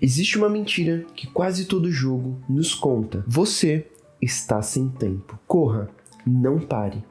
Existe uma mentira que quase todo jogo nos conta. Você está sem tempo. Corra, não pare,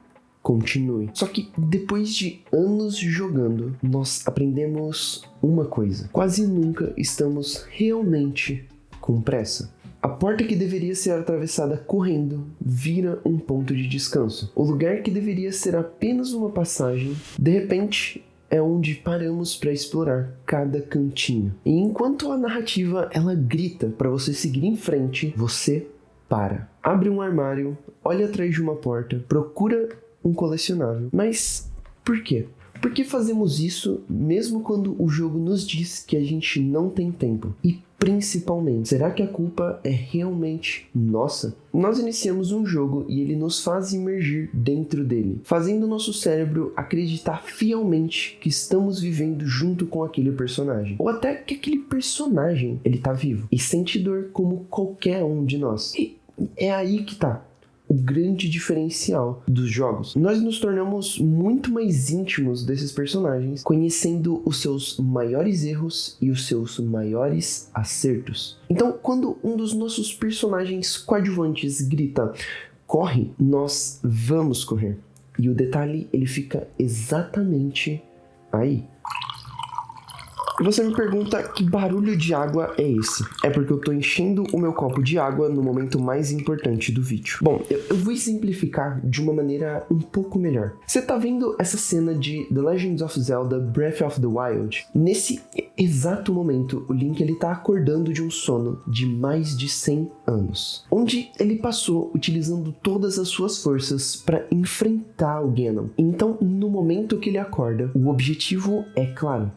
continue. Só que depois de anos jogando, nós aprendemos uma coisa. Quase nunca estamos realmente com pressa. A porta que deveria ser atravessada correndo vira um ponto de descanso. O lugar que deveria ser apenas uma passagem, de repente, é onde paramos para explorar cada cantinho. E enquanto a narrativa ela grita para você seguir em frente, você para. Abre um armário, olha atrás de uma porta, procura um colecionável. Mas por quê? Por que fazemos isso mesmo quando o jogo nos diz que a gente não tem tempo? E principalmente, será que a culpa é realmente nossa? Nós iniciamos um jogo e ele nos faz imergir dentro dele, fazendo nosso cérebro acreditar fielmente que estamos vivendo junto com aquele personagem. Ou até que aquele personagem, ele tá vivo e sente dor como qualquer um de nós. E é aí que tá o grande diferencial dos jogos. Nós nos tornamos muito mais íntimos desses personagens, conhecendo os seus maiores erros e os seus maiores acertos. Então, quando um dos nossos personagens coadjuvantes grita, corre, nós vamos correr. E o detalhe, ele fica exatamente aí. Você me pergunta que barulho de água é esse? É porque eu tô enchendo o meu copo de água no momento mais importante do vídeo. Bom, eu vou exemplificar de uma maneira um pouco melhor. Você tá vendo essa cena de The Legend of Zelda Breath of the Wild? Nesse exato momento, o Link ele tá acordando de um sono de mais de 100 anos, onde ele passou utilizando todas as suas forças para enfrentar o Ganon. Então, no momento que ele acorda, o objetivo é claro: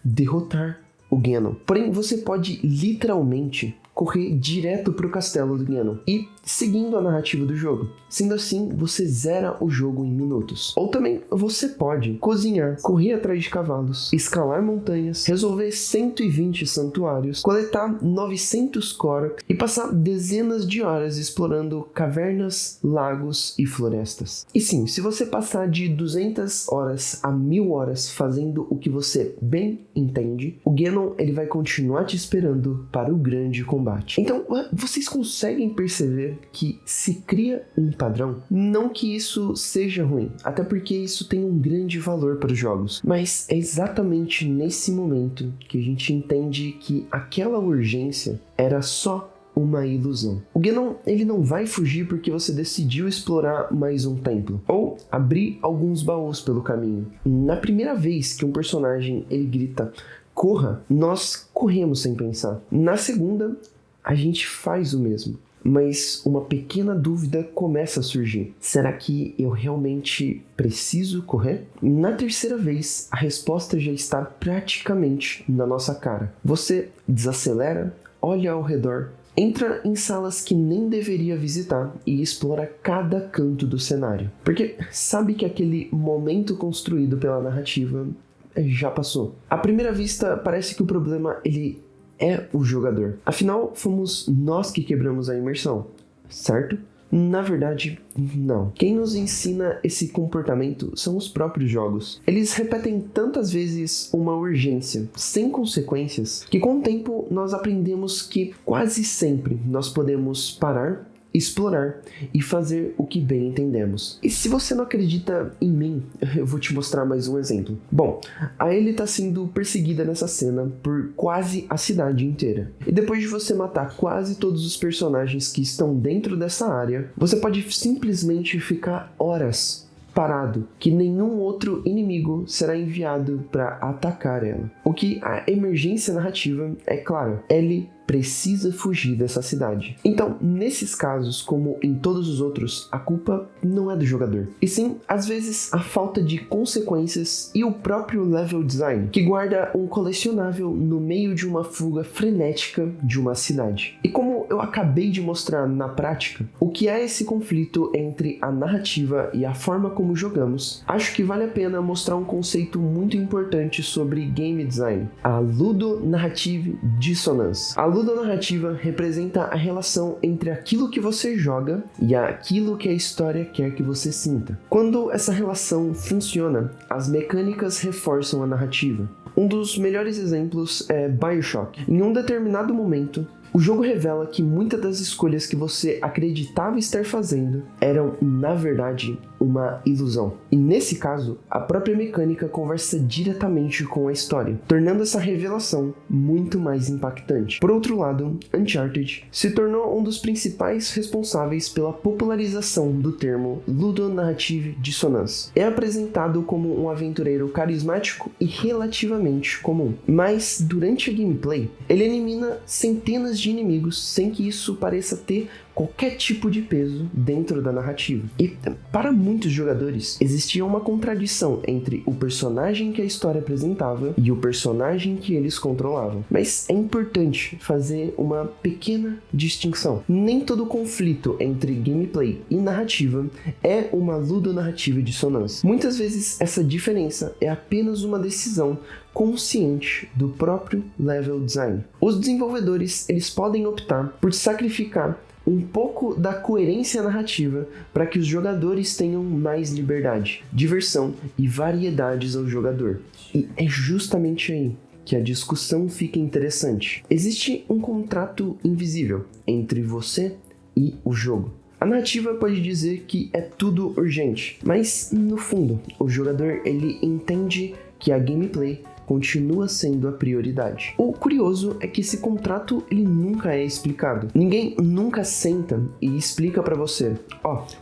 derrotar o Ganon. Porém, você pode literalmente correr direto para o castelo do Ganon e seguindo a narrativa do jogo. Sendo assim, você zera o jogo em minutos. Ou também você pode cozinhar, correr atrás de cavalos, escalar montanhas, resolver 120 santuários, coletar 900 Korok e passar dezenas de horas explorando cavernas, lagos e florestas. E sim, se você passar de 200 horas a 1000 horas fazendo o que você bem entende, o Ganon ele vai continuar te esperando para o grande combate. Então, vocês conseguem perceber que se cria um padrão? Não que isso seja ruim, até porque isso tem um grande valor para os jogos, mas é exatamente nesse momento que a gente entende que aquela urgência era só uma ilusão. O Ganon, ele não vai fugir porque você decidiu explorar mais um templo, ou abrir alguns baús pelo caminho. Na primeira vez que um personagem ele grita, corra, nós corremos sem pensar. Na segunda, a gente faz o mesmo. Mas uma pequena dúvida começa a surgir. Será que eu realmente preciso correr? Na terceira vez, a resposta já está praticamente na nossa cara. Você desacelera, olha ao redor, entra em salas que nem deveria visitar e explora cada canto do cenário. Porque sabe que aquele momento construído pela narrativa já passou. À primeira vista, parece que o problema ele é o jogador. Afinal, fomos nós que quebramos a imersão, certo? Na verdade, não. Quem nos ensina esse comportamento são os próprios jogos. Eles repetem tantas vezes uma urgência, sem consequências, que com o tempo nós aprendemos que quase sempre nós podemos parar, explorar e fazer o que bem entendemos. E se você não acredita em mim, eu vou te mostrar mais um exemplo. Bom, a Ellie está sendo perseguida nessa cena por quase a cidade inteira. E depois de você matar quase todos os personagens que estão dentro dessa área, você pode simplesmente ficar horas parado, que nenhum outro inimigo será enviado para atacar ela. O que a emergência narrativa é clara: Ellie precisa fugir dessa cidade. Então, nesses casos, como em todos os outros, a culpa não é do jogador, e sim, às vezes, a falta de consequências e o próprio level design, que guarda um colecionável no meio de uma fuga frenética de uma cidade. E como eu acabei de mostrar na prática, o que é esse conflito entre a narrativa e a forma como jogamos, acho que vale a pena mostrar um conceito muito importante sobre game design: a ludonarrative dissonance. A ludonarrativa representa a relação entre aquilo que você joga e aquilo que a história quer que você sinta. Quando essa relação funciona, as mecânicas reforçam a narrativa. Um dos melhores exemplos é BioShock. Em um determinado momento, o jogo revela que muitas das escolhas que você acreditava estar fazendo eram, na verdade, uma ilusão. E nesse caso, a própria mecânica conversa diretamente com a história, tornando essa revelação muito mais impactante. Por outro lado, Uncharted se tornou um dos principais responsáveis pela popularização do termo Ludonarrative Dissonance. É apresentado como um aventureiro carismático e relativamente comum, mas durante a gameplay, ele elimina centenas de inimigos sem que isso pareça ter qualquer tipo de peso dentro da narrativa. E para muitos jogadores, existia uma contradição entre o personagem que a história apresentava e o personagem que eles controlavam. Mas é importante fazer uma pequena distinção. Nem todo conflito entre gameplay e narrativa é uma ludonarrativa dissonância. Muitas vezes essa diferença é apenas uma decisão consciente do próprio level design. Os desenvolvedores, eles podem optar por sacrificar um pouco da coerência narrativa para que os jogadores tenham mais liberdade, diversão e variedades ao jogador. E é justamente aí que a discussão fica interessante. Existe um contrato invisível entre você e o jogo. A narrativa pode dizer que é tudo urgente, mas no fundo, o jogador ele entende que a gameplay continua sendo a prioridade. O curioso é que esse contrato ele nunca é explicado. Ninguém nunca senta e explica pra você,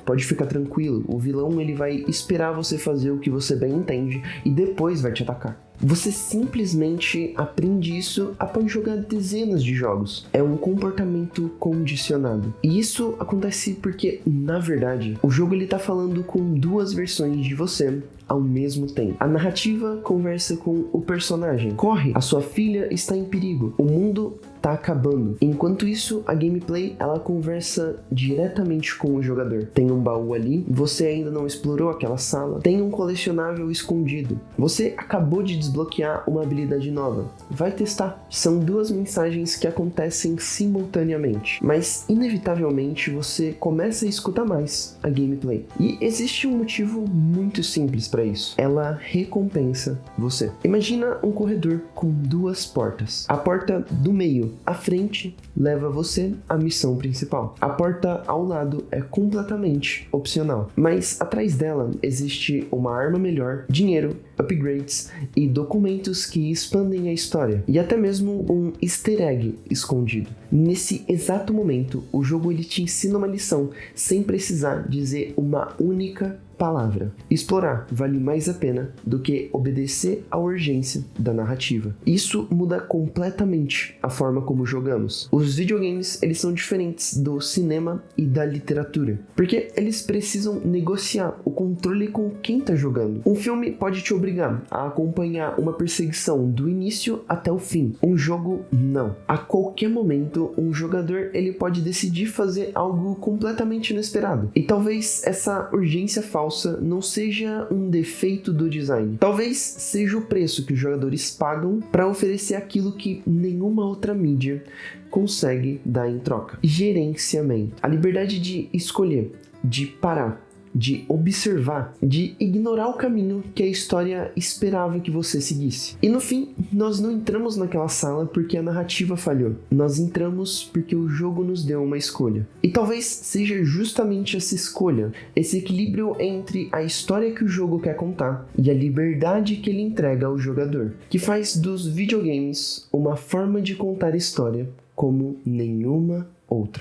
pode ficar tranquilo, o vilão ele vai esperar você fazer o que você bem entende e depois vai te atacar. Você simplesmente aprende isso após jogar dezenas de jogos. É um comportamento condicionado. E isso acontece porque, na verdade, o jogo ele tá falando com duas versões de você ao mesmo tempo. A narrativa conversa com o personagem. Corre, a sua filha está em perigo. O mundo tá acabando. Enquanto isso, a gameplay ela conversa diretamente com o jogador. Tem um baú ali, você ainda não explorou aquela sala, tem um colecionável escondido. Você acabou de desbloquear uma habilidade nova. Vai testar. São duas mensagens que acontecem simultaneamente, mas inevitavelmente você começa a escutar mais a gameplay. E existe um motivo muito simples para isso. Ela recompensa você. Imagina um corredor com duas portas. A porta do meio à frente leva você à missão principal. A porta ao lado é completamente opcional, mas atrás dela existe uma arma melhor, dinheiro, upgrades e documentos que expandem a história, e até mesmo um easter egg escondido. Nesse exato momento, o jogo ele te ensina uma lição sem precisar dizer uma única palavra. Explorar vale mais a pena do que obedecer à urgência da narrativa. Isso muda completamente a forma como jogamos. Os videogames, eles são diferentes do cinema e da literatura, porque eles precisam negociar o controle com quem está jogando. Um filme pode te obrigar a acompanhar uma perseguição do início até o fim. Um jogo, não. A qualquer momento, um jogador ele pode decidir fazer algo completamente inesperado. E talvez essa urgência falsa não seja um defeito do design. Talvez seja o preço que os jogadores pagam para oferecer aquilo que nenhuma outra mídia consegue dar em troca. Gerenciamento. A liberdade de escolher, de parar, de observar, de ignorar o caminho que a história esperava que você seguisse. E no fim, nós não entramos naquela sala porque a narrativa falhou. Nós entramos porque o jogo nos deu uma escolha. E talvez seja justamente essa escolha, esse equilíbrio entre a história que o jogo quer contar e a liberdade que ele entrega ao jogador, que faz dos videogames uma forma de contar história como nenhuma outra.